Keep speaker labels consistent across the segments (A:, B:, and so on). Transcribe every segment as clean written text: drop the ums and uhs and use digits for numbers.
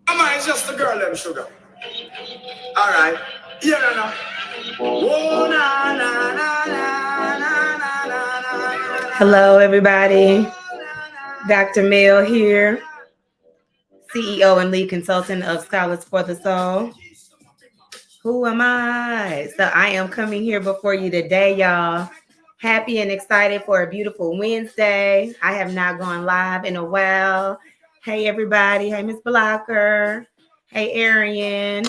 A: Mama is just a girl, them sugar. All right. Yeah, no, no. Oh, na, na, na, na, na, na, na, na. Hello, everybody. Dr. Mel here, CEO and lead consultant of Scholars for the Soul. Who am I? So I am coming here before you today, y'all. Happy and excited for a beautiful Wednesday. I have not gone live in a while. Hey, everybody. Hey, Miss Blocker. Hey, Arian.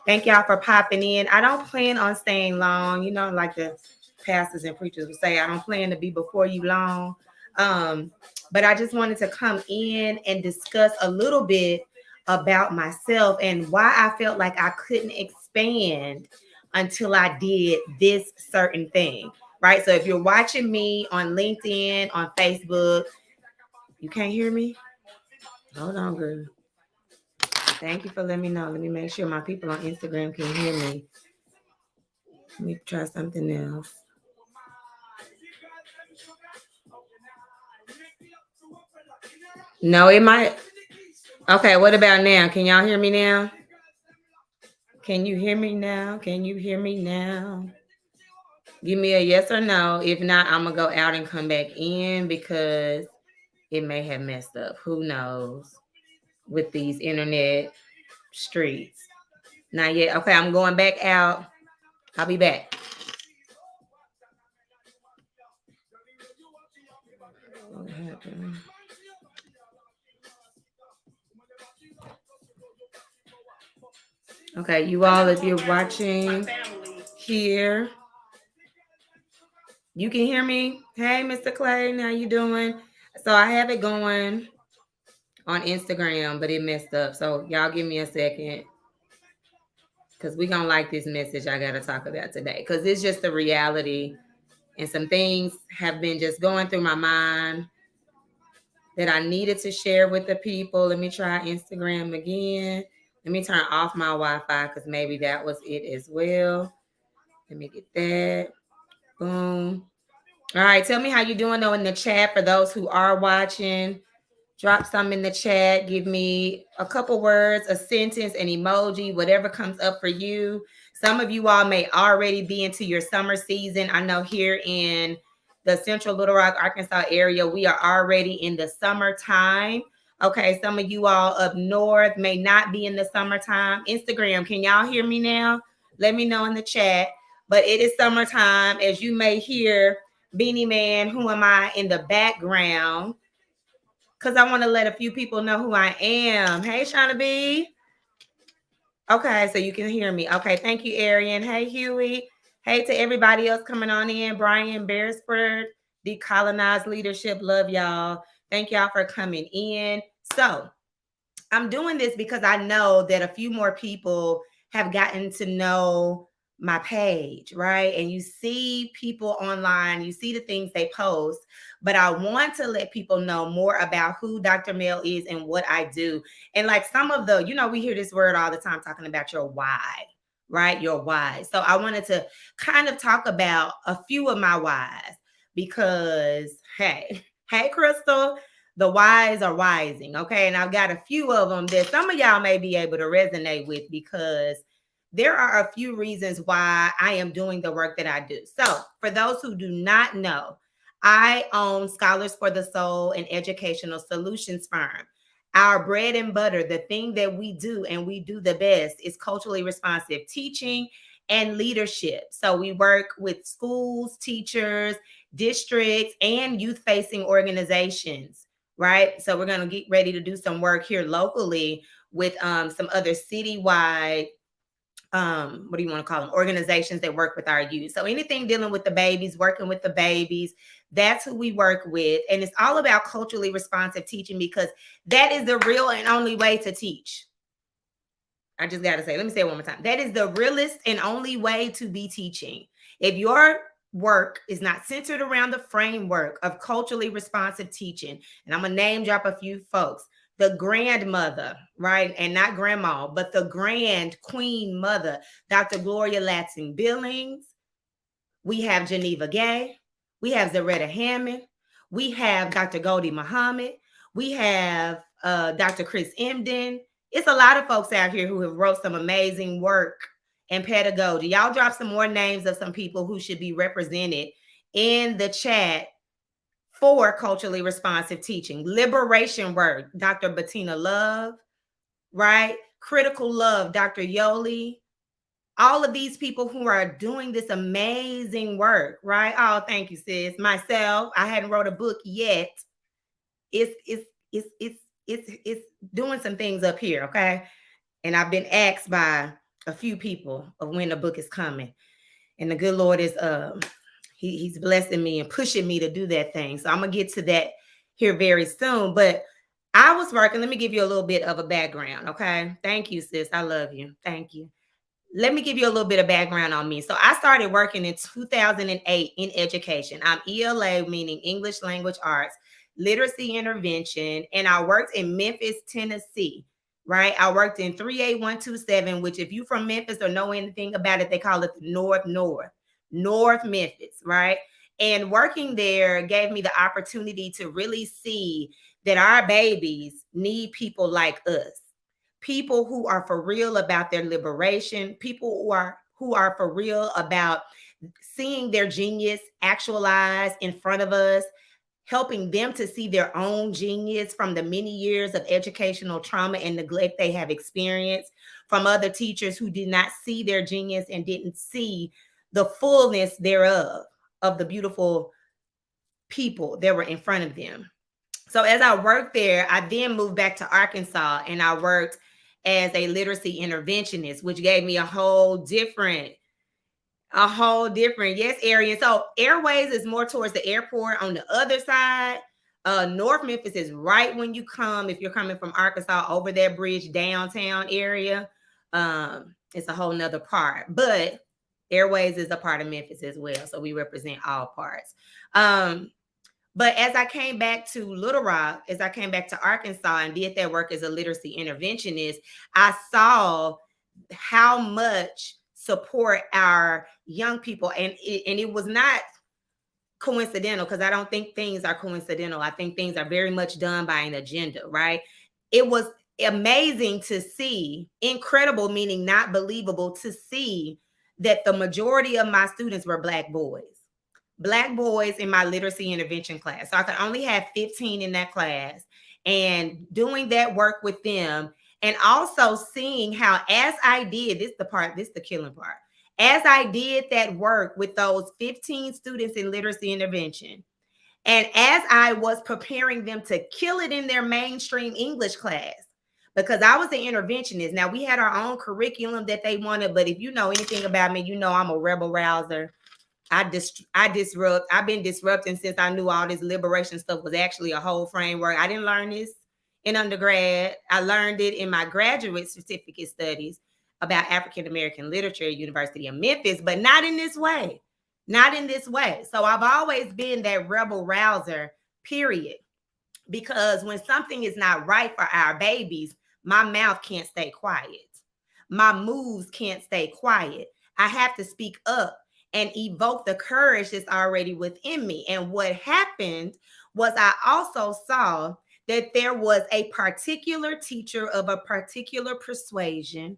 A: Thank y'all for popping in. I don't plan on staying long. You know, like the pastors and preachers would say, I don't plan to be before you long. But I just wanted to come in and discuss a little bit about myself and why I felt like I couldn't expand until I did this certain thing. Right. So if you're watching me on LinkedIn, on Facebook, you can't hear me? Hold on, girl. Thank you for letting me know. Let me make sure my people on Instagram can hear me. Let me try something else. No, it might. Okay, what about now? Can y'all hear me now? Can you hear me now? Can you hear me now? Give me a yes or no. If not, I'm going to go out and come back in because it may have messed up. Who knows with these internet streets. Not yet. Okay, I'm going back out. I'll be back. What happened? Okay, you all, if you're watching here, you can hear me. Hey, Mr. Clay, how you doing? So I have it going on Instagram, but it messed up. So y'all give me a second because we're going to like this message I got to talk about today because it's just the reality and some things have been just going through my mind that I needed to share with the people. Let me try Instagram again. Let me turn off my Wi-Fi because maybe that was it as well. Let me get that. Boom. All right. Tell me how you doing though in the chat for those who are watching. Drop some in the chat. Give me a couple words, a sentence, an emoji, whatever comes up for you. Some of you all may already be into your summer season. I know here in the Central Little Rock, Arkansas area, we are already in the summertime. Okay, some of you all up north may not be in the summertime. Instagram, can y'all hear me now? Let me know in the chat. But it is summertime. As you may hear, Beanie Man, Who Am I, in the background, because I want to let a few people know who I am. Hey, Shauna B. Okay, so you can hear me. Okay, thank you, Arian. Hey, Huey. Hey to everybody else coming on in. Brian Beresford, Decolonized Leadership. Love y'all. Thank y'all for coming in. So I'm doing this because I know that a few more people have gotten to know my page, right? And you see people online, you see the things they post, but I want to let people know more about who Dr. Mel is and what I do. And like some of the, you know, we hear this word all the time talking about your why, right? Your why. So I wanted to kind of talk about a few of my whys because, hey, Crystal, the whys are wising, okay? And I've got a few of them that some of y'all may be able to resonate with because there are a few reasons why I am doing the work that I do. So for those who do not know, I own Scholars for the Soul, an educational solutions firm. Our bread and butter, the thing that we do and we do the best, is culturally responsive teaching and leadership. So we work with schools, teachers, districts, and youth-facing organizations, right? So we're going to get ready to do some work here locally with some other citywide what do you want to call them, organizations that work with our youth. So anything dealing with the babies, working with the babies, that's who we work with. And it's all about culturally responsive teaching because that is the real and only way to teach. I just got to say, let me say it one more time. That is the realest and only way to be teaching. If your work is not centered around the framework of culturally responsive teaching, and I'm going to name drop a few folks, the grandmother, right? And not grandma, but the grand queen mother, Dr. Gloria Latson Billings. We have Geneva Gay. We have Zaretta Hammond. We have Dr. Goldie Muhammad. We have Dr. Chris Emden, It's a lot of folks out here who have wrote some amazing work in pedagogy. Y'all drop some more names of some people who should be represented in the chat for culturally responsive teaching. Liberation work, Dr. Bettina Love, right? Critical love, Dr. Yoli. All of these people who are doing this amazing work, right? Oh, thank you, sis. Myself, I hadn't wrote a book yet. It's doing some things up here, okay? And I've been asked by a few people of when the book is coming. And the good Lord is he's blessing me and pushing me to do that thing. So I'm gonna get to that here very soon. But I was working. Let me give you a little bit of a background, okay? Thank you, sis. I love you. Thank you. Let me give you a little bit of background on me. So I started working in 2008 in education. I'm ELA, meaning English Language Arts, literacy intervention, and I worked in Memphis, Tennessee, right? I worked in 38127, which if you from Memphis or know anything about it, they call it the North Memphis, right? And working there gave me the opportunity to really see that our babies need people like us, people who are for real about their liberation, people who are for real about seeing their genius actualized in front of us, helping them to see their own genius from the many years of educational trauma and neglect they have experienced from other teachers who did not see their genius and didn't see the fullness thereof of the beautiful people that were in front of them. So as I worked there, I then moved back to Arkansas and I worked as a literacy interventionist, which gave me a whole different, yes, area. So Airways is more towards the airport on the other side. North Memphis is right when you come, if you're coming from Arkansas over that bridge downtown area. It's a whole nother part, but Airways is a part of Memphis as well. So we represent all parts. But as I came back to Little Rock, as I came back to Arkansas and did that work as a literacy interventionist, I saw how much support our young people, and it was not coincidental, because I don't think things are coincidental. I think things are very much done by an agenda, right? It was amazing to see, incredible, meaning not believable, to see that the majority of my students were Black boys in my literacy intervention class. So I could only have 15 in that class, and doing that work with them, and also seeing how, as I did, this the killing part, as I did that work with those 15 students in literacy intervention, and as I was preparing them to kill it in their mainstream English class, because I was the interventionist. Now, we had our own curriculum that they wanted, but if you know anything about me, you know I'm a rebel rouser. I disrupt. I've been disrupting since I knew all this liberation stuff was actually a whole framework. I didn't learn this in undergrad. I learned it in my graduate certificate studies about African American literature at University of Memphis, but not in this way. Not in this way. So I've always been that rebel rouser, period. Because when something is not right for our babies, my mouth can't stay quiet. My moves can't stay quiet. I have to speak up and evoke the courage that's already within me. And what happened was I also saw that there was a particular teacher of a particular persuasion,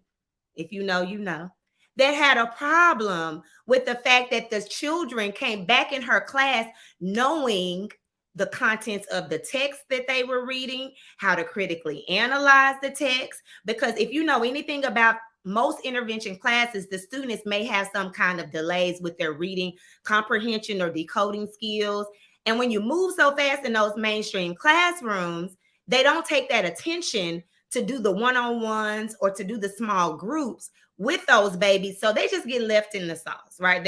A: if you know, you know, that had a problem with the fact that the children came back in her class knowing the contents of the text that they were reading, how to critically analyze the text. Because if you know anything about most intervention classes, the students may have some kind of delays with their reading comprehension or decoding skills. And when you move so fast in those mainstream classrooms, they don't take that attention to do the one-on-ones or to do the small groups with those babies. So they just get left in the sauce, right?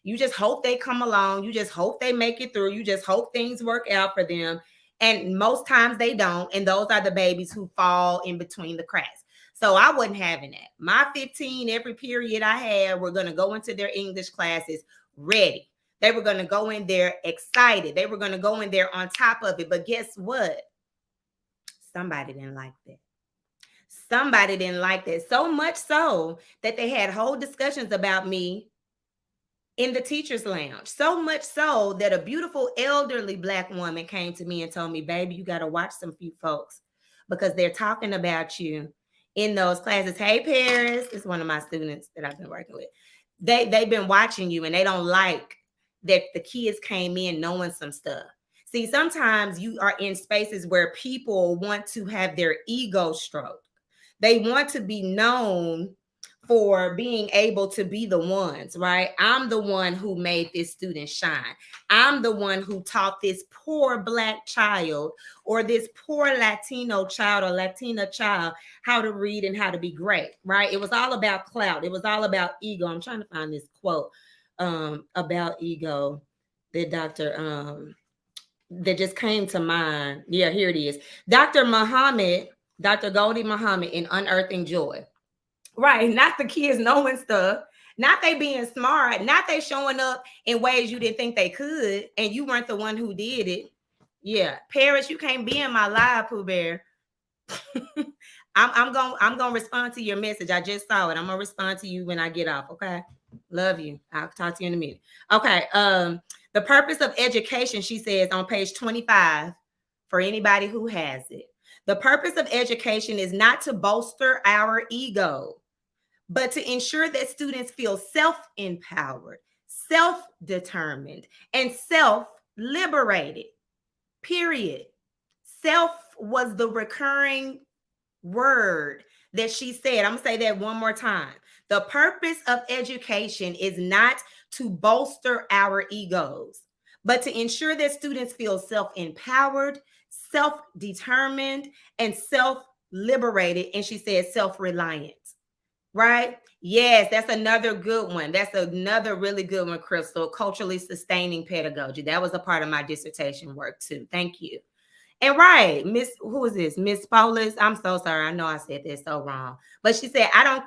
A: You just hope they come along. You just hope they make it through. You just hope things work out for them. And most times they don't. And those are the babies who fall in between the cracks. So I wasn't having that. My 15, every period I had, were going to go into their English classes ready. They were going to go in there excited. They were going to go in there on top of it. But guess what? Somebody didn't like that. Somebody didn't like that. So much so that they had whole discussions about me in the teacher's lounge. So much so that a beautiful elderly Black woman came to me and told me, baby, you got to watch some few folks because they're talking about you in those classes. Hey, Paris, it's one of my students that I've been working with. They've been watching you, and they don't like that the kids came in knowing some stuff. See, sometimes you are in spaces where people want to have their ego stroked. They want to be known for being able to be the ones, right? I'm the one who made this student shine. I'm the one who taught this poor Black child or this poor Latino child or Latina child how to read and how to be great, right? It was all about clout. It was all about ego. I'm trying to find this quote about ego that that just came to mind. Yeah, here it is. Dr. Goldie Muhammad in Unearthing Joy. Right, not the kids knowing stuff, not they being smart, not they showing up in ways you didn't think they could, and you weren't the one who did it. Yeah, Paris, you can't be in my live, Pooh Bear. I'm gonna respond to your message. I just saw it. I'm gonna respond to you when I get off. Okay, love you. I'll talk to you in a minute. Okay. The purpose of education, she says on page 25, for anybody who has it. The purpose of education is not to bolster our ego, but to ensure that students feel self-empowered, self-determined, and self-liberated. Period. Self was the recurring word that she said. I'm going to say that one more time. The purpose of education is not to bolster our egos, but to ensure that students feel self-empowered, self-determined, and self-liberated. And she said self-reliant. Right? Yes, that's another good one. That's another really good one, Crystal. Culturally sustaining pedagogy. That was a part of my dissertation work too. Thank you. And right, Miss, who is this? Miss Polis. I'm so sorry. I know I said this so wrong. But she said, I don't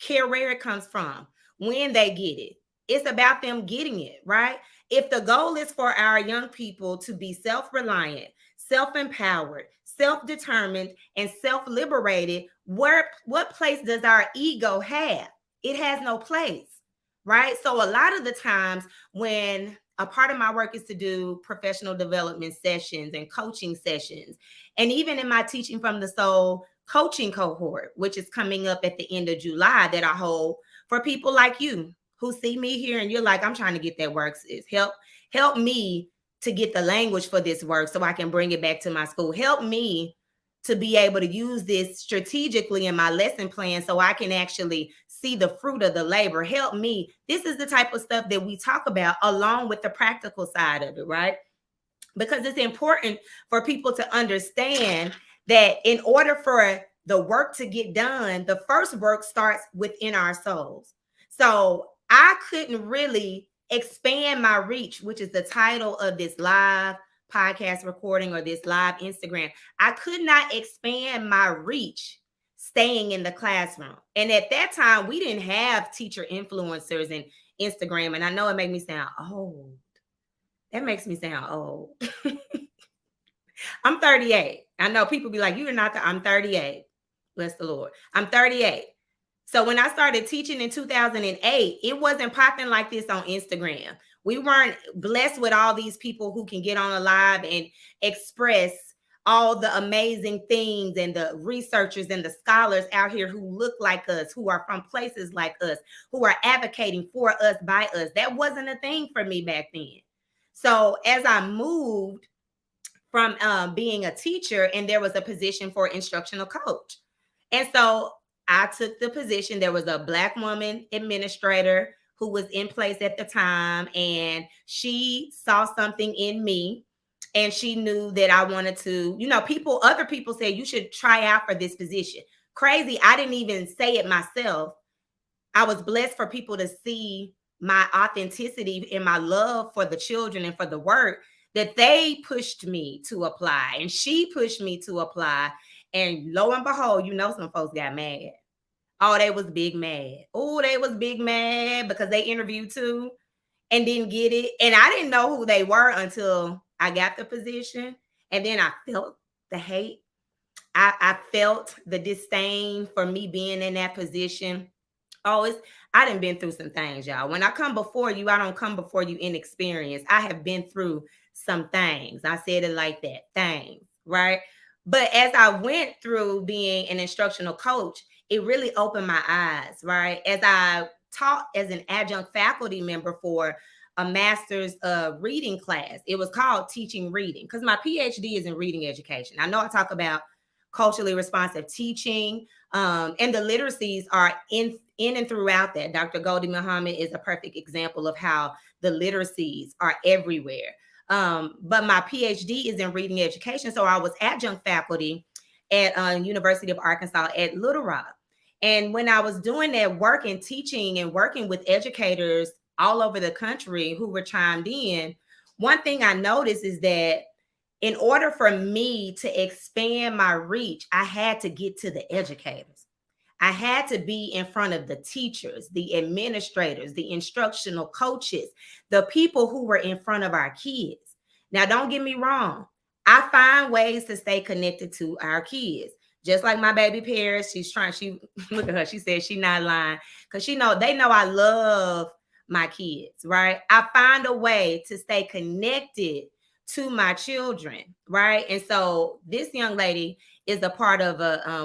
A: care where it comes from, when they get it. It's about them getting it, right? If the goal is for our young people to be self-reliant, self-empowered, self-determined, and self-liberated, what place does our ego have? It has no place, right? So a lot of the times when a part of my work is to do professional development sessions and coaching sessions, and even in my Teaching from the Soul coaching cohort, which is coming up at the end of July, that I hold for people like you who see me here and you're like, I'm trying to get that work, sis. Help me to get the language for this work so I can bring it back to my school. Help me to be able to use this strategically in my lesson plan so I can actually see the fruit of the labor. Help me. This is the type of stuff that we talk about along with the practical side of it, right? Because it's important for people to understand that in order for the work to get done, the first work starts within our souls. So I couldn't really expand my reach, which is the title of this live podcast recording or this live Instagram. I could not expand my reach staying in the classroom. And at that time, we didn't have teacher influencers and Instagram. And I know it made me sound old. That makes me sound old. I'm 38. I know people be like, you're not, I'm 38. Bless the Lord. I'm 38. So when I started teaching in 2008, it wasn't popping like this on Instagram. We weren't blessed with all these people who can get on a live and express all the amazing things, and the researchers and the scholars out here who look like us, who are from places like us, who are advocating for us, by us. That wasn't a thing for me back then. So as I moved from being a teacher, and there was a position for instructional coach. And so I took the position. There was a Black woman administrator who was in place at the time, and she saw something in me, and she knew that I wanted to, other people said, you should try out for this position. Crazy. I didn't even say it myself. I was blessed for people to see my authenticity and my love for the children and for the work, that they pushed me to apply, and she pushed me to apply. And lo and behold, some folks got mad. Oh, they was big mad. Oh, they was big mad because they interviewed too and didn't get it. And I didn't know who they were until I got the position. And then I felt the hate. I felt the disdain for me being in that position. Oh, I done been through some things, y'all. When I come before you, I don't come before you inexperienced. I have been through some things. I said it like that, things, right? But as I went through being an instructional coach, it really opened my eyes, right? As I taught as an adjunct faculty member for a master's reading class, it was called teaching reading because my PhD is in reading education. I know I talk about culturally responsive teaching, and the literacies are in and throughout that. Dr. Goldie Muhammad is a perfect example of how the literacies are everywhere. But my PhD is in reading education. So I was adjunct faculty at University of Arkansas at Little Rock. And when I was doing that work and teaching and working with educators all over the country who were chimed in, one thing I noticed is that in order for me to expand my reach, I had to get to the educators. I had to be in front of the teachers, the administrators, the instructional coaches, the people who were in front of our kids. Now, don't get me wrong. I find ways to stay connected to our kids. Just like my baby Paris, she look at her, she said she not lying because they know I love my kids, right? I find a way to stay connected to my children, right? And so this young lady is a part of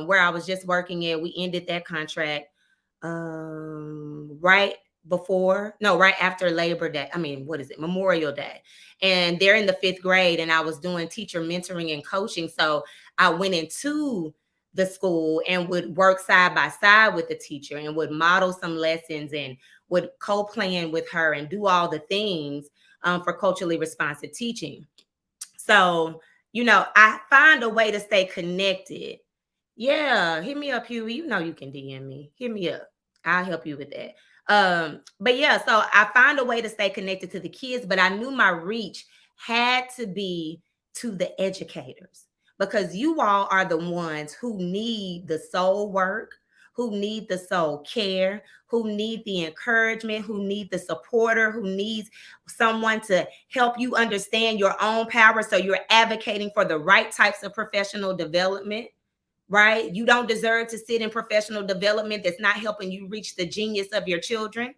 A: where I was just working at. We ended that contract right right after Labor Day. I mean, what is it? Memorial Day. And they're in the 5th grade, and I was doing teacher mentoring and coaching. So I went into the school and would work side by side with the teacher and would model some lessons and would co-plan with her and do all the things for culturally responsive teaching. So, I find a way to stay connected. Yeah, hit me up, Huey. You know you can DM me. Hit me up. I'll help you with that. But yeah, so I found a way to stay connected to the kids, but I knew my reach had to be to the educators because you all are the ones who need the soul work, who need the soul care, who need the encouragement, who need the supporter, who needs someone to help you understand your own power so you're advocating for the right types of professional development, right? You don't deserve to sit in professional development that's not helping you reach the genius of your children.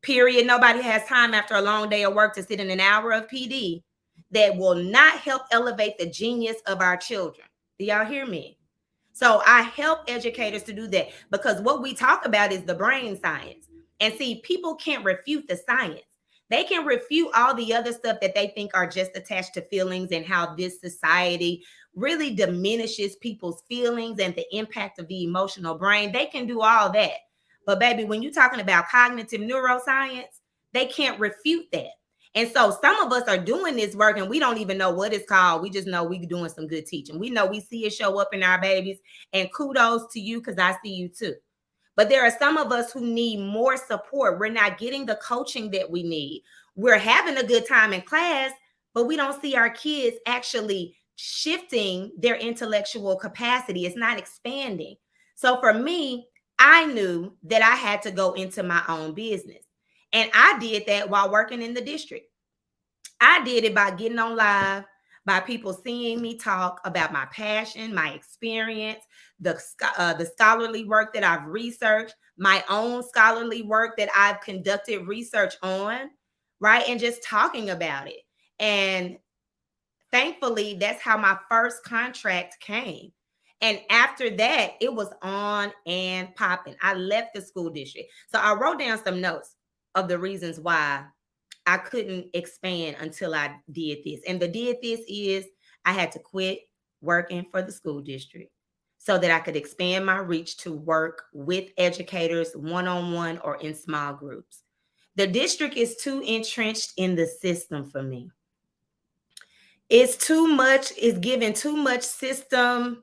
A: Period. Nobody has time after a long day of work to sit in an hour of PD that will not help elevate the genius of our children. Do y'all hear me? So I help educators to do that because what we talk about is the brain science. And see, people can't refute the science. They can refute all the other stuff that they think are just attached to feelings and how this society really diminishes people's feelings and the impact of the emotional brain. They can do all that. But baby, when you're talking about cognitive neuroscience, they can't refute that. And so some of us are doing this work and we don't even know what it's called. We just know we're doing some good teaching. We know we see it show up in our babies, and kudos to you because I see you too. But there are some of us who need more support. We're not getting the coaching that we need. We're having a good time in class, but we don't see our kids actually shifting their intellectual capacity. It's not expanding. So for me, I knew that I had to go into my own business. And I did that while working in the district. I did it by getting on live, by people seeing me talk about my passion, my experience, the scholarly work that I've researched, my own scholarly work that I've conducted research on, right? And just talking about it. And thankfully, that's how my first contract came. And after that, it was on and popping. I left the school district. So I wrote down some notes of the reasons why I couldn't expand until I did this. And the did this is I had to quit working for the school district so that I could expand my reach to work with educators one-on-one or in small groups. The district is too entrenched in the system for me. It's too much, it's giving too much system,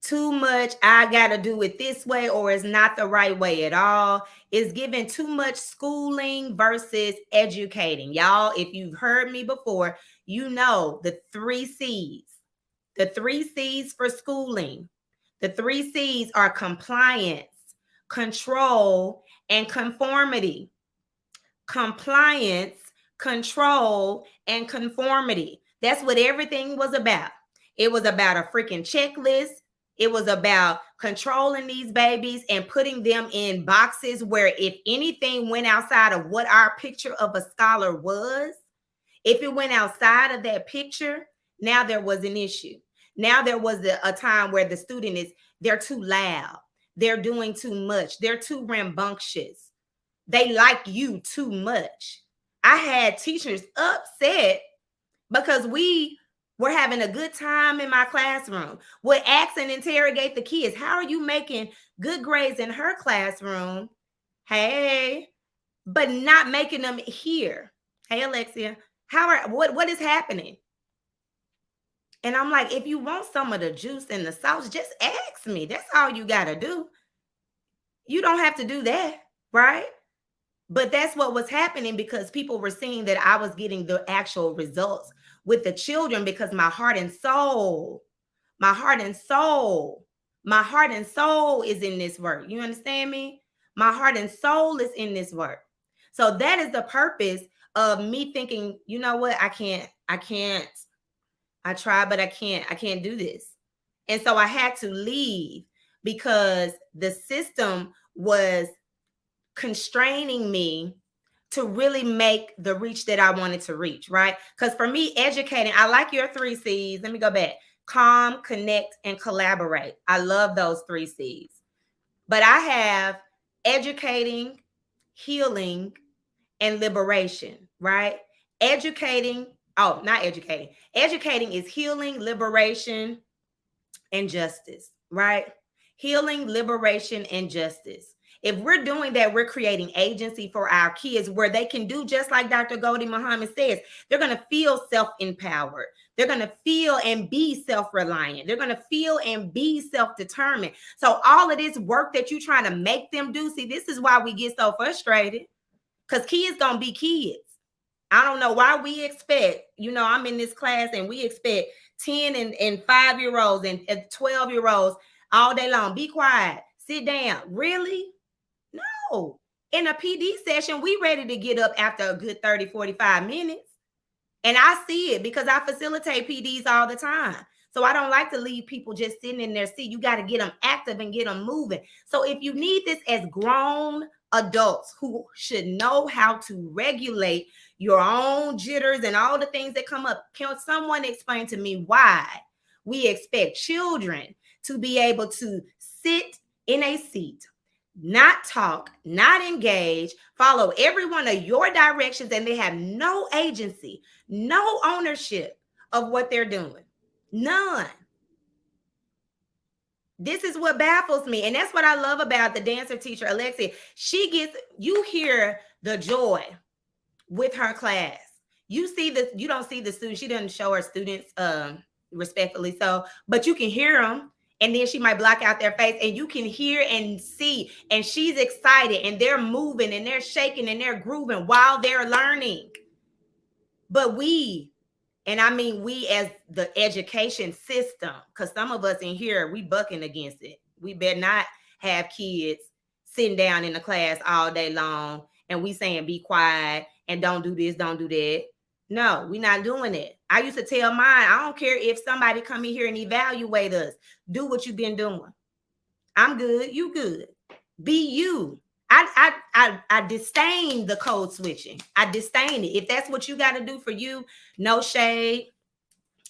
A: too much, I got to do it this way, or it's not the right way at all. It's giving too much schooling versus educating. Y'all, if you've heard me before, you know the 3 C's. The 3 C's for schooling. The 3 C's are compliance, control, and conformity. Compliance, control, and conformity. That's what everything was about. It was about a freaking checklist. It was about controlling these babies and putting them in boxes where if anything went outside of what our picture of a scholar was, if it went outside of that picture, now there was an issue. Now there was a time where the student they're too loud. They're doing too much. They're too rambunctious. They like you too much. I had teachers upset because we were having a good time in my classroom, would ask and interrogate the kids. How are you making good grades in her classroom? Hey, but not making them here. Hey, Alexia, what is happening? And I'm like, if you want some of the juice and the sauce, just ask me. That's all you got to do. You don't have to do that, right? But that's what was happening because people were seeing that I was getting the actual results with the children because my heart and soul is in this work. You understand me? My heart and soul is in this work. So that is the purpose of me thinking, you know what? I try, but I can't do this. And so I had to leave because the system was constraining me to really make the reach that I wanted to reach, right? Because for me, educating, I like your 3 C's. Let me go back. Calm, connect, and collaborate. I love those 3 C's. But I have educating, healing, and liberation, right? Educating is healing, liberation, and justice, right? Healing, liberation, and justice. If we're doing that, we're creating agency for our kids where they can do just like Dr. Goldie Muhammad says. They're going to feel self-empowered. They're going to feel and be self-reliant. They're going to feel and be self-determined. So all of this work that you're trying to make them do, see, this is why we get so frustrated because kids going to be kids. I don't know why we expect, I'm in this class and we expect 10 and 5-year-olds and 12-year-olds all day long. Be quiet. Sit down. Really? No. In a PD session, we ready to get up after a good 30, 45 minutes. And I see it because I facilitate PDs all the time. So I don't like to leave people just sitting in their seat. You got to get them active and get them moving. So if you need this as grown adults who should know how to regulate your own jitters and all the things that come up, can someone explain to me why we expect children to be able to sit in a seat, not talk, not engage, follow every one of your directions, and they have no agency, no ownership of what they're doing? None. This is what baffles me. And that's what I love about the dancer teacher, Alexia. You hear the joy with her class. You don't see the students. She doesn't show her students respectfully so, but you can hear them. And then she might block out their face and you can hear and see, and she's excited and they're moving and they're shaking and they're grooving while they're learning. But we as the education system, because some of us in here, we bucking against it. We better not have kids sitting down in the class all day long and we saying be quiet and don't do this, don't do that. No, we're not doing it. I used to tell mine, I don't care if somebody come in here and evaluate us. Do what you've been doing. I'm good. You good. Be you. I disdain the code switching. I disdain it. If that's what you got to do for you, no shade,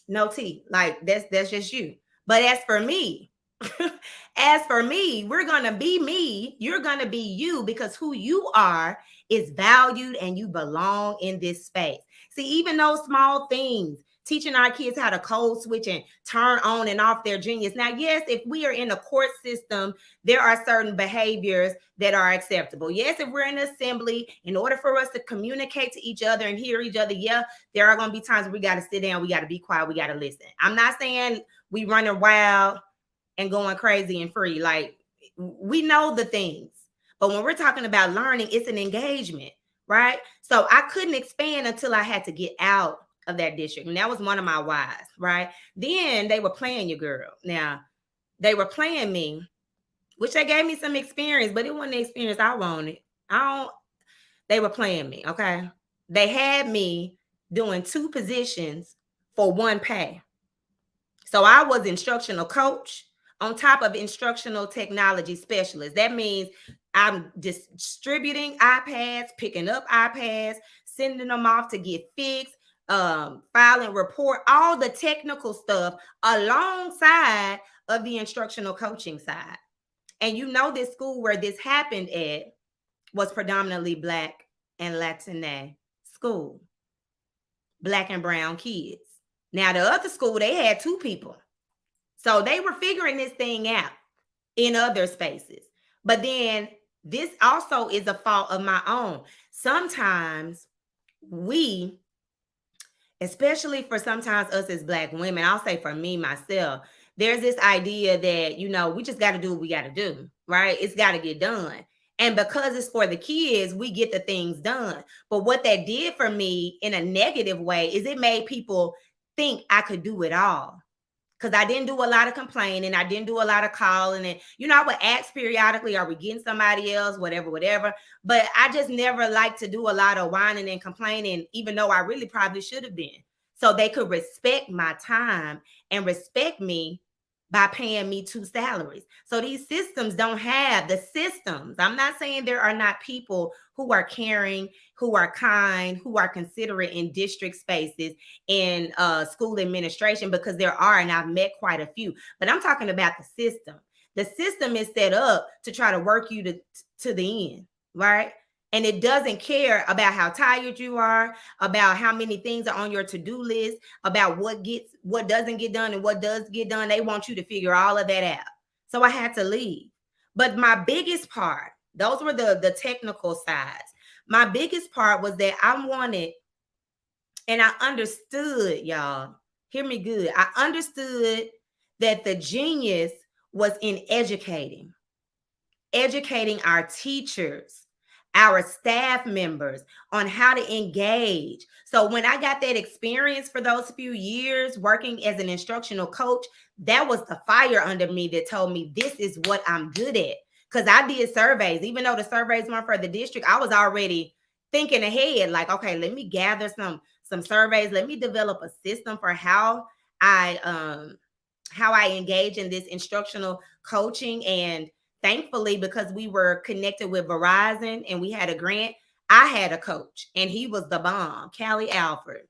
A: no tea. Like that's just you. But as for me, we're going to be me. You're going to be you because who you are is valued and you belong in this space. See, even those small things, teaching our kids how to code switch and turn on and off their genius. Now, yes, if we are in a court system, there are certain behaviors that are acceptable. Yes, if we're in assembly, in order for us to communicate to each other and hear each other, yeah, there are going to be times where we got to sit down, we got to be quiet, we got to listen. I'm not saying we running wild and going crazy and free. Like, we know the things. But when we're talking about learning, it's an engagement, right? So I couldn't expand until I had to get out of that district. And that was one of my whys, right? Then they were playing your girl. Now, they were playing me, which they gave me some experience, but it wasn't the experience I wanted. They were playing me, okay? They had me doing 2 positions for 1 pay. So I was instructional coach on top of instructional technology specialist. That means I'm distributing iPads, picking up iPads, sending them off to get fixed, filing report, all the technical stuff alongside of the instructional coaching side. And you know, this school where this happened at was predominantly Black and Latina school, Black and brown kids. Now, the other school, they had 2 people. So they were figuring this thing out in other spaces. But then this also is a fault of my own. Sometimes we, especially for sometimes us as Black women, I'll say for me, myself, there's this idea that, you know, we just got to do what we got to do, right? It's got to get done. And because it's for the kids, we get the things done. But what that did for me in a negative way is it made people think I could do it all. Because I didn't do a lot of complaining. I didn't do a lot of calling. And, you know, I would ask periodically, are we getting somebody else? Whatever. But I just never liked to do a lot of whining and complaining, even though I really probably should have been. So they could respect my time and respect me by paying me 2 salaries. So these systems don't have the systems. I'm not saying there are not people who are caring, who are kind, who are considerate in district spaces, in school administration, because there are, and I've met quite a few. But I'm talking about the system. The system is set up to try to work you to the end, right? And it doesn't care about how tired you are, about how many things are on your to-do list, about what doesn't get done and what does get done. They want you to figure all of that out. So I had to leave. But my biggest part, those were the technical sides. My biggest part was that I wanted, and I understood, y'all, hear me good. I understood that the genius was in educating our teachers, our staff members on how to engage. So when I got that experience for those few years working as an instructional coach, that was the fire under me that told me this is what I'm good at. Because I did surveys. Even though the surveys weren't for the district, I was already thinking ahead, like, okay, let me gather some surveys. Let me develop a system for how I engage in this instructional coaching. And thankfully, because we were connected with Verizon and we had a grant, I had a coach and he was the bomb, Callie Alford.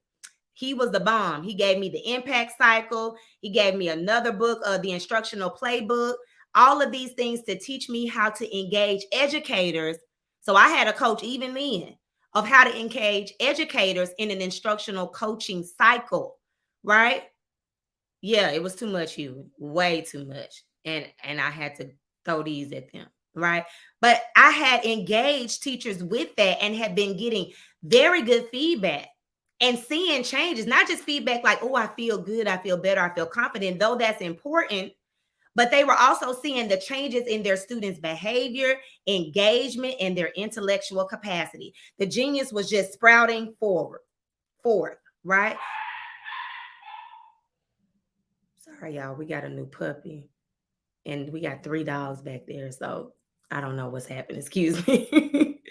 A: He was the bomb. He gave me the impact cycle. He gave me another book, the instructional playbook, all of these things to teach me how to engage educators. So I had a coach even then of how to engage educators in an instructional coaching cycle, right? Yeah, it was too much, Hugh, way too much. And I had to throw these at them, right? But I had engaged teachers with that and had been getting very good feedback and seeing changes, not just feedback like, oh, I feel good, I feel better, I feel confident, though that's important. But they were also seeing the changes in their students' behavior, engagement, and their intellectual capacity. The genius was just sprouting forth, right? Sorry, y'all, we got a new puppy and we got 3 dogs back there. So I don't know what's happening. Excuse me.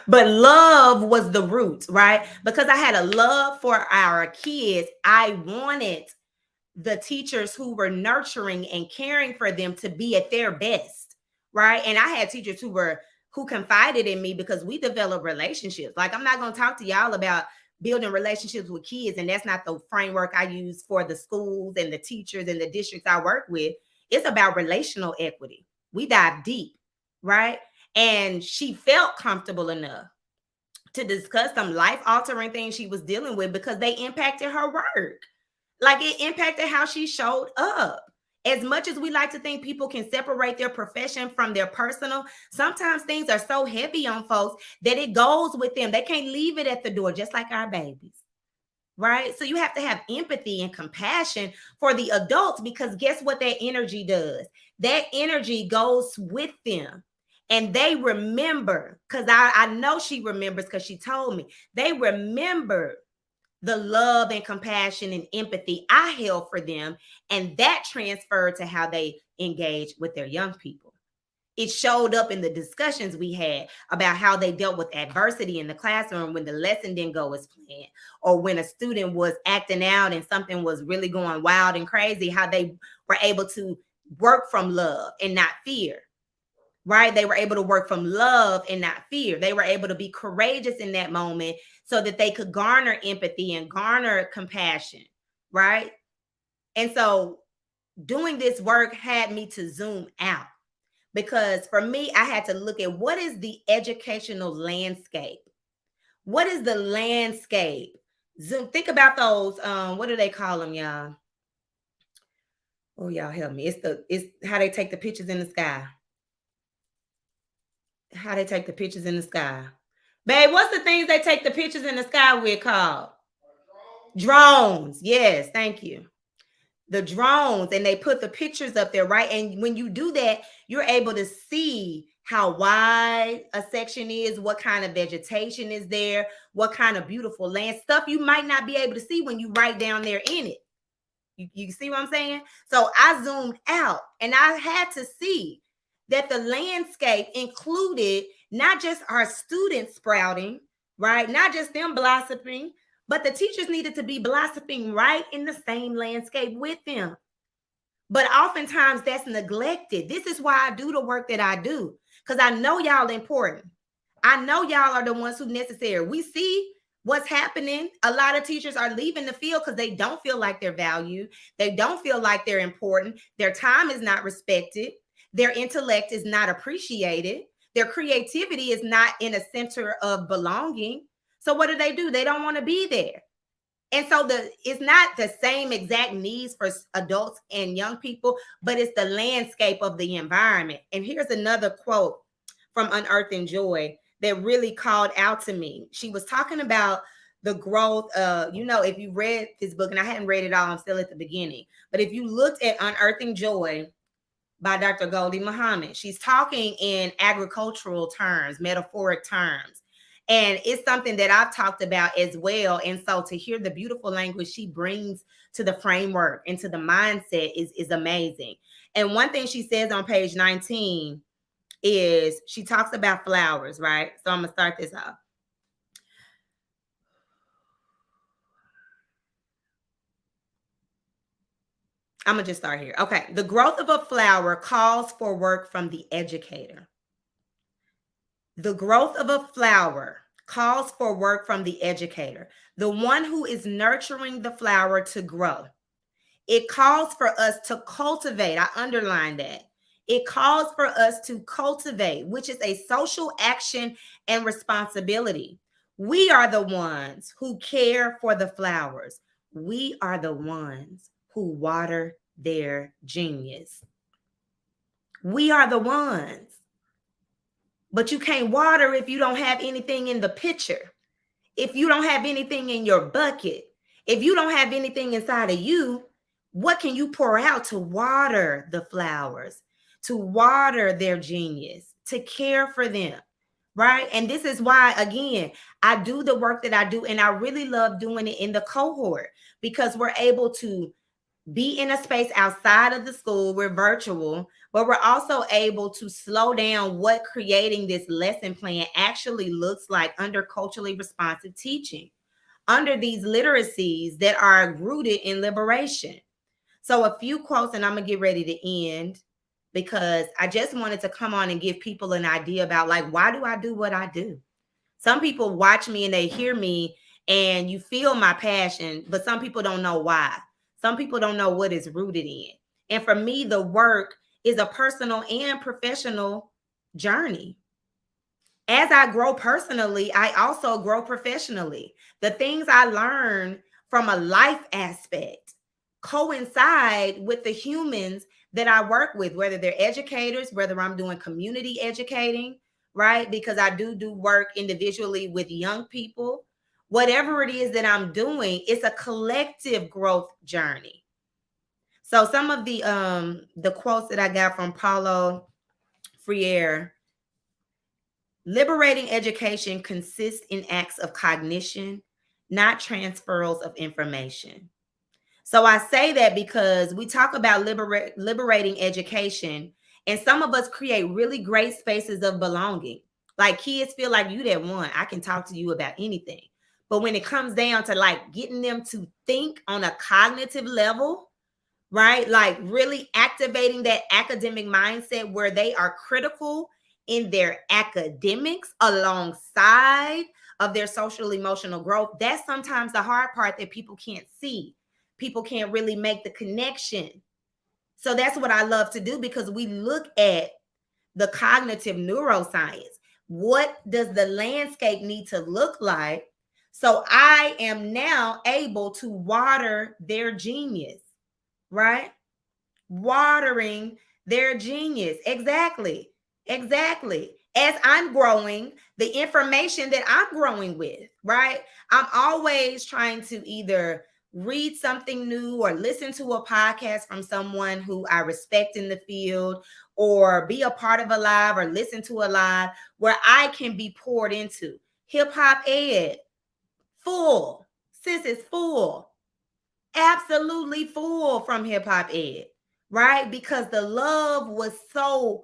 A: But love was the root, right? Because I had a love for our kids. I wanted the teachers who were nurturing and caring for them to be at their best, right? And I had teachers who confided in me because we developed relationships. Like, I'm not going to talk to y'all about building relationships with kids, and that's not the framework I use for the schools and the teachers and the districts I work with. It's about relational equity. We dive deep, right? And she felt comfortable enough to discuss some life-altering things she was dealing with because they impacted her work. Like, it impacted how she showed up. As much as we like to think people can separate their profession from their personal, sometimes things are so heavy on folks that it goes with them. They can't leave it at the door, just like our babies, right? So you have to have empathy and compassion for the adults, because guess what that energy does? That energy goes with them. And they remember, because I know she remembers because she told me, they remember the love and compassion and empathy I held for them. And that transferred to how they engage with their young people. It showed up in the discussions we had about how they dealt with adversity in the classroom when the lesson didn't go as planned, or when a student was acting out and something was really going wild and crazy, how they were able to work from love and not fear. right? They were able to work from love and not fear. They were able to be courageous in that moment so that they could garner empathy and garner compassion, right? And so doing this work had me to zoom out, because for me, I had to look at what is the educational landscape. What is the landscape? Zoom. Think about those. What do they call them, y'all? Oh, y'all help me. It's how they take the pictures in the sky. How they take the pictures in the sky. Babe, what's the things they take the pictures in the sky with called? Drones. Yes, thank you. The drones, and they put the pictures up there, right? And when you do that, you're able to see how wide a section is, what kind of vegetation is there, what kind of beautiful land stuff you might not be able to see when you right down there in it. You see what I'm saying? So I zoomed out and I had to see that the landscape included not just our students sprouting, right? Not just them blossoming, but the teachers needed to be blossoming right in the same landscape with them. But oftentimes that's neglected. This is why I do the work that I do, because I know y'all important. I know y'all are the ones who necessary. We see what's happening. A lot of teachers are leaving the field because they don't feel like they're valued. They don't feel like they're important. Their time is not respected. Their intellect is not appreciated. Their creativity is not in a center of belonging. So what do? They don't want to be there. And so it's not the same exact needs for adults and young people, but it's the landscape of the environment. And here's another quote from Unearthing Joy that really called out to me. She was talking about the growth of, if you read this book, and I hadn't read it all, I'm still at the beginning, but if you looked at Unearthing Joy by Dr. Goldie Muhammad, she's talking in agricultural terms, metaphoric terms. And it's something that I've talked about as well. And so to hear the beautiful language she brings to the framework and to the mindset is amazing. And one thing she says on page 19 is she talks about flowers, right? So I'm going to start this off. I'm going to just start here. Okay. The growth of a flower calls for work from the educator. The growth of a flower calls for work from the educator, the one who is nurturing the flower to grow. It calls for us to cultivate. I underline that. It calls for us to cultivate, which is a social action and responsibility. We are the ones who care for the flowers. We are the ones who water their genius. We are the ones. But you can't water if you don't have anything in the pitcher. If you don't have anything in your bucket, if you don't have anything inside of you, what can you pour out to water the flowers, to water their genius, to care for them, right? And this is why, again, I do the work that I do, and I really love doing it in the cohort, because we're able to be in a space outside of the school. We're virtual, but we're also able to slow down what creating this lesson plan actually looks like under culturally responsive teaching, under these literacies that are rooted in liberation. So a few quotes, and I'm going to get ready to end, because I just wanted to come on and give people an idea about, like, why do I do what I do? Some people watch me and they hear me and you feel my passion, but some people don't know why. Some people don't know what it's rooted in. And for me, the work is a personal and professional journey. As I grow personally, I also grow professionally. The things I learn from a life aspect coincide with the humans that I work with, whether they're educators, whether I'm doing community educating, right? Because I do work individually with young people. Whatever it is that I'm doing, it's a collective growth journey. So some of the quotes that I got from Paulo Freire: liberating education consists in acts of cognition, not transfers of information. So I say that because we talk about liberating education, and some of us create really great spaces of belonging. Like, kids feel like you that one. I can talk to you about anything. But when it comes down to, like, getting them to think on a cognitive level, right? Like really activating that academic mindset where they are critical in their academics alongside of their social emotional growth. That's sometimes the hard part that people can't see. People can't really make the connection. So that's what I love to do, because we look at the cognitive neuroscience. What does the landscape need to look like? So I am now able to water their genius, right? Watering their genius. Exactly. Exactly. As I'm growing, the information that I'm growing with, right? I'm always trying to either read something new or listen to a podcast from someone who I respect in the field, or be a part of a live or listen to a live where I can be poured into. Hip hop ed, full. Sis is full, absolutely full from hip hop ed, right? Because the love was so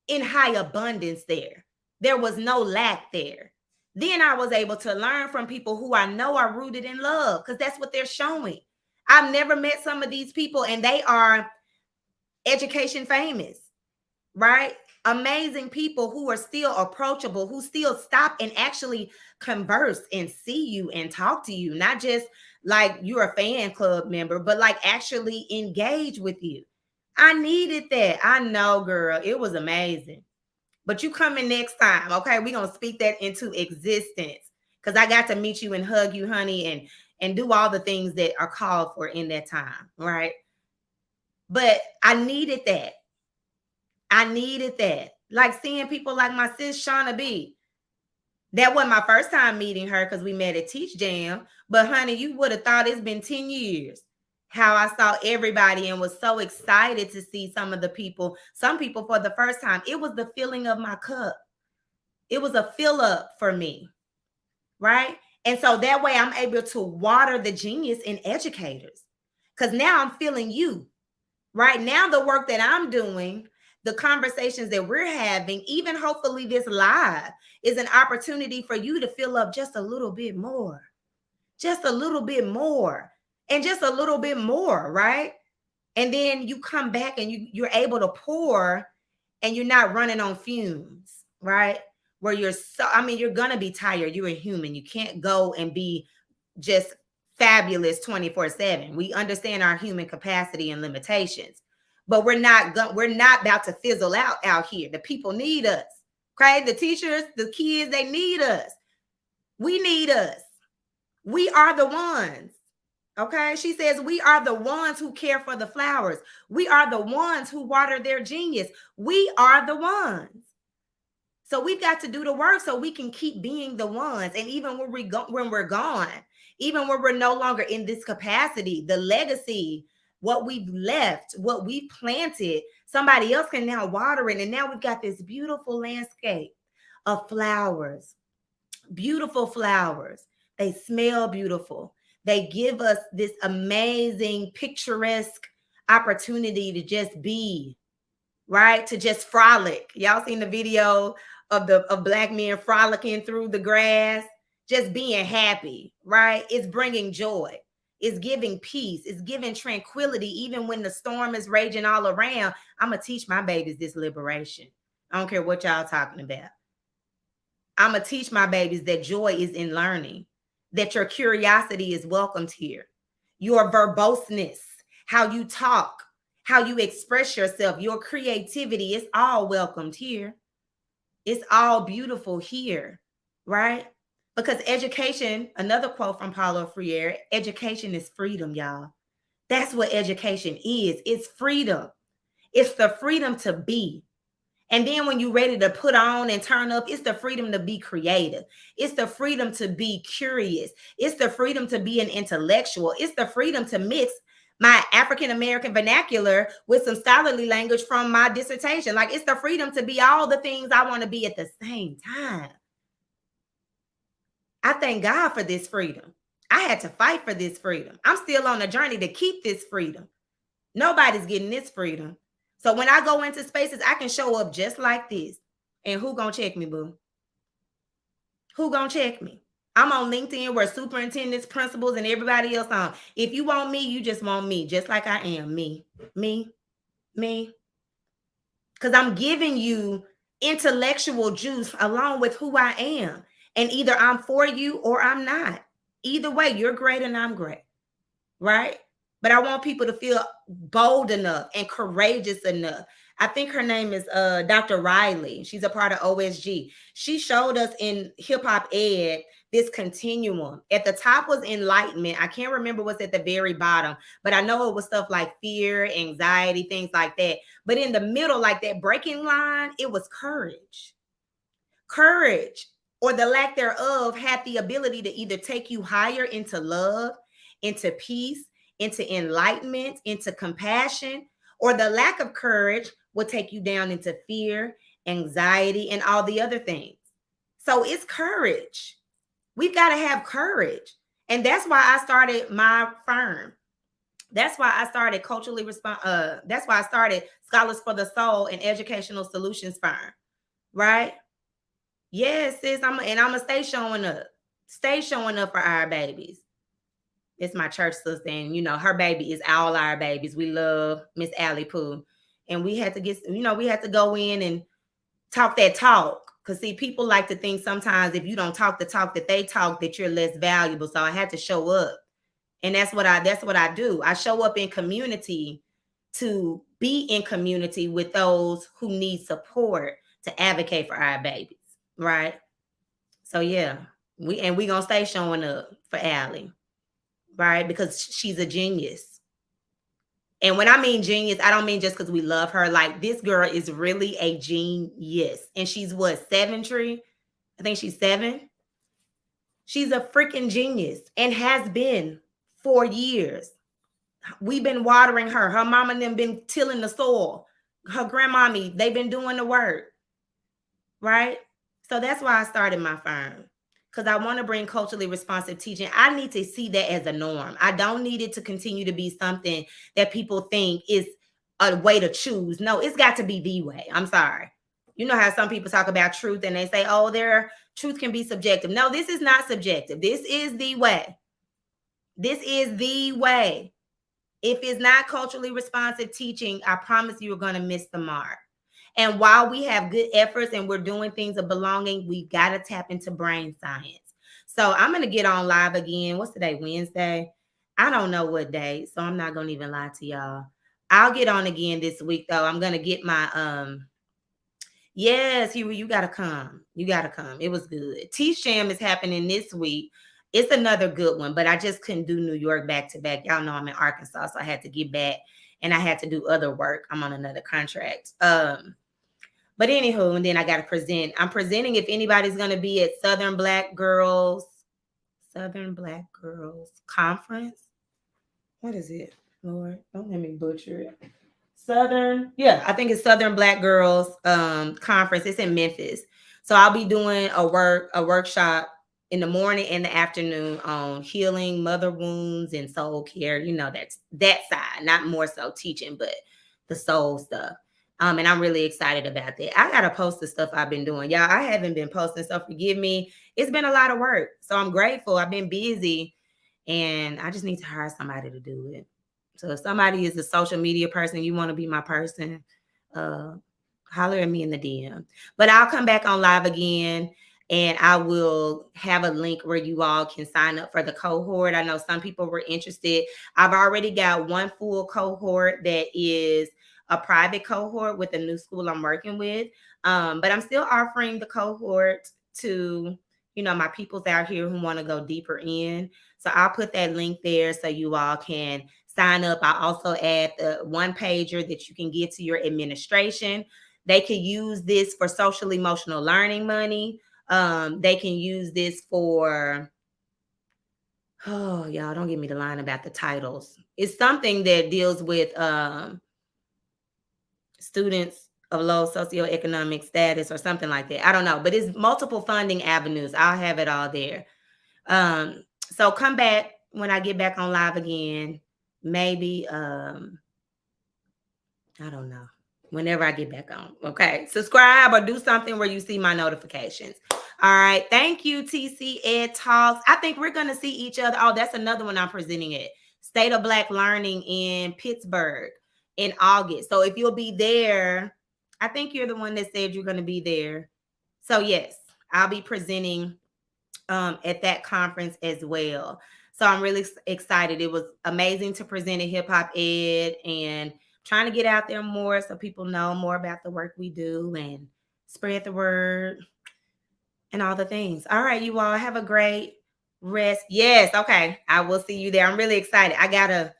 A: in high abundance there. There was no lack there. Then I was able to learn from people who I know are rooted in love, because that's what they're showing. I've never met some of these people and they are education famous, right? Amazing people who are still approachable, who still stop and actually converse and see you and talk to you, not just like you're a fan club member, but like actually engage with you. I needed that. I know, girl, it was amazing. But you coming next time, okay? We're gonna speak that into existence, because I got to meet you and hug you, honey, and do all the things that are called for in that time, right? But I needed that. I needed that. Like seeing people like my sis Shauna B. That wasn't my first time meeting her, because we met at Teach Jam. But honey, you would have thought it's been 10 years. How I saw everybody and was so excited to see some of the people, some people for the first time. It was the filling of my cup. It was a fill up for me, right? And so that way I'm able to water the genius in educators, because now I'm feeling you. Right now, the work that I'm doing, the conversations that we're having, even hopefully this live, is an opportunity for you to fill up just a little bit more, just a little bit more, and just a little bit more, right? And then you come back and you're able to pour, and you're not running on fumes, right? Where you're so, I mean, you're gonna be tired. You're a human. You can't go and be just fabulous 24/7. We understand our human capacity and limitations, but we're not about to fizzle out here. The people need us. Okay? The teachers, the kids, they need us. We need us. We are the ones. Okay? She says we are the ones who care for the flowers. We are the ones who water their genius. We are the ones. So we've got to do the work so we can keep being the ones. And even when we're gone, even when we're no longer in this capacity, the legacy, what we've left, what we've planted, somebody else can now water it. And now we've got this beautiful landscape of flowers, beautiful flowers. They smell beautiful. They give us this amazing, picturesque opportunity to just be, right? To just frolic. Y'all seen the video of black men frolicking through the grass, just being happy, right? It's bringing joy. It's giving peace. It's giving tranquility, even when the storm is raging all around. I'm gonna teach my babies this liberation. I don't care what y'all talking about. I'm gonna teach my babies that joy is in learning, that your curiosity is welcomed here, your verboseness, how you talk, how you express yourself, your creativity is all welcomed here. It's all beautiful here, right? Because education, another quote from Paulo Freire, education is freedom, y'all. That's what education is. It's freedom. It's the freedom to be. And then when you're ready to put on and turn up, it's the freedom to be creative. It's the freedom to be curious. It's the freedom to be an intellectual. It's the freedom to mix my African American vernacular with some scholarly language from my dissertation. Like, it's the freedom to be all the things I want to be at the same time. I thank God for this freedom. I had to fight for this freedom. I'm still on a journey to keep this freedom. Nobody's getting this freedom. So when I go into spaces, I can show up just like this. And who gonna check me, boo? Who gonna check me? I'm on LinkedIn where superintendents, principals, and everybody else on. If you want me, you just want me, just like I am. Me. Because I'm giving you intellectual juice along with who I am. And either I'm for you or I'm not. Either way, you're great and I'm great. Right? But I want people to feel bold enough and courageous enough. I think her name is Dr. Riley. She's a part of OSG. She showed us in hip hop ed this continuum. At the top was enlightenment. I can't remember what's at the very bottom, but I know it was stuff like fear, anxiety, things like that. But in the middle, like that breaking line, it was courage. Courage, or the lack thereof, had the ability to either take you higher into love, into peace, into enlightenment, into compassion, or the lack of courage will take you down into fear, anxiety, and all the other things. So it's courage. We've got to have courage. And that's why I started my firm. That's why I started that's why I started Scholars for the Soul and Educational Solutions Firm. Right? Yes, sis. I'm gonna stay showing up. Stay showing up for our babies. It's my church sister, and her baby is all our babies. We love Miss Allie Pooh. And we had to we had to go in and talk that talk. Because see, people like to think sometimes if you don't talk the talk that they talk, that you're less valuable. So I had to show up. And that's what I do. I show up in community to be in community with those who need support to advocate for our babies. Right. So yeah, we gonna stay showing up for Allie, right? Because she's a genius. And when I mean genius, I don't mean just because we love her. Like, this girl is really a genius. And she's what, 7, Tree? I think she's 7. She's a freaking genius and has been for years. We've been watering her. Her mama and them been tilling the soil. Her grandmommy, they've been doing the work. Right? So that's why I started my firm. Because I want to bring culturally responsive teaching. I need to see that as a norm. I don't need it to continue to be something that people think is a way to choose. No, it's got to be the way. I'm sorry. You know how some people talk about truth and they say, oh, their truth can be subjective. No, this is not subjective. This is the way. This is the way. If it's not culturally responsive teaching, I promise you're going to miss the mark. And while we have good efforts and we're doing things of belonging, we got to tap into brain science. So I'm going to get on live again. What's today? Wednesday? I don't know what day, so I'm not going to even lie to y'all. I'll get on again this week, though. I'm going to get my yes, Huey, you got to come. You got to come. It was good. T-Sham is happening this week. It's another good one, but I just couldn't do New York back to back. Y'all know I'm in Arkansas, so I had to get back and I had to do other work. I'm on another contract. But anywho, and then I got to present. I'm presenting if anybody's going to be at Southern Black Girls Conference. What is it? Lord, don't let me butcher it. I think it's Southern Black Girls Conference. It's in Memphis. So I'll be doing a workshop in the morning and the afternoon on healing mother wounds and soul care. That's that side, not more so teaching, but the soul stuff. And I'm really excited about that. I gotta post the stuff I've been doing. Y'all, I haven't been posting, so forgive me. It's been a lot of work. So I'm grateful. I've been busy and I just need to hire somebody to do it. So if somebody is a social media person, you want to be my person, holler at me in the DM. But I'll come back on live again and I will have a link where you all can sign up for the cohort. I know some people were interested. I've already got one full cohort that is a private cohort with a new school I'm working with. But I'm still offering the cohort to, my peoples out here who want to go deeper in. So I'll put that link there so you all can sign up. I also add the one pager that you can get to your administration. They can use this for social emotional learning money. They can use this for, oh, y'all, don't give me the line about the titles. It's something that deals with students of low socioeconomic status or something like that. I don't know, but it's multiple funding avenues. I'll have it all there. So come back when I get back on live again. Maybe, I don't know, whenever I get back on. Okay. Subscribe or do something where you see my notifications. All right. Thank you, TC Ed Talks. I think we're going to see each other. Oh, that's another one I'm presenting at State of Black Learning in Pittsburgh in August. So if you'll be there, I think you're the one that said you're going to be there. So yes, I'll be presenting at that conference as well. So I'm really excited. It was amazing to present at Hip Hop Ed and trying to get out there more so people know more about the work we do and spread the word and all the things. All right, you all have a great rest. Yes, okay. I will see you there. I'm really excited. I gotta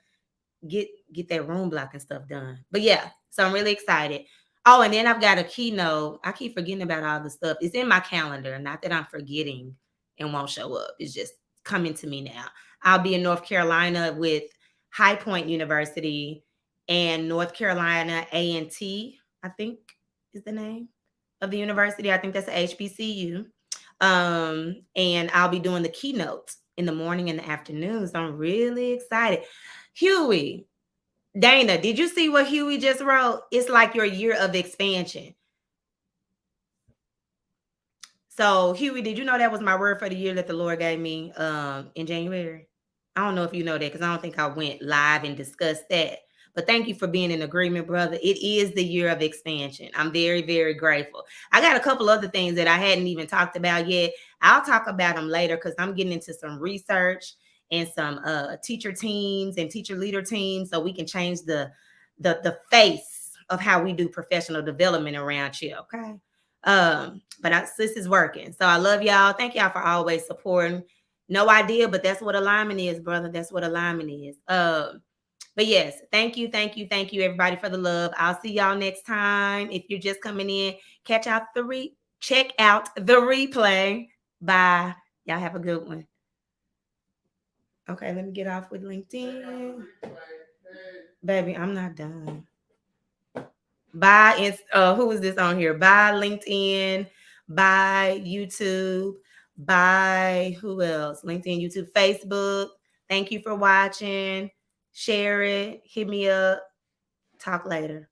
A: get that room block and stuff done. But yeah, so I'm really excited. Oh, and then I've got a keynote. I keep forgetting about all the stuff. It's in my calendar. Not that I'm forgetting and won't show up. It's just coming to me now. I'll be in North Carolina with High Point University and North Carolina A&T, I think is the name of the university. I think that's a HBCU. And I'll be doing the keynotes in the morning and the afternoon. So I'm really excited. Huey, Dana, did you see what Huey just wrote? It's like your year of expansion. So Huey, did you know that was my word for the year that the Lord gave me in January? I don't know if you know that because I don't think I went live and discussed that. But thank you for being in agreement, brother. It is the year of expansion. I'm very, very grateful. I got a couple other things that I hadn't even talked about yet. I'll talk about them later because I'm getting into some research and some teacher teams and teacher leader teams so we can change the face of how we do professional development around here. Okay. But this is working. So I love y'all. Thank y'all for always supporting. No idea, but that's what alignment is, brother. That's what alignment is. But yes, thank you, everybody, for the love. I'll see y'all next time. If you're just coming in, check out the replay. Bye. Y'all have a good one. Okay, let me get off with LinkedIn. Baby, I'm not done. Bye. Who is this on here? Bye LinkedIn. Bye YouTube. Bye. Who else? LinkedIn, YouTube, Facebook. Thank you for watching. Share it. Hit me up. Talk later.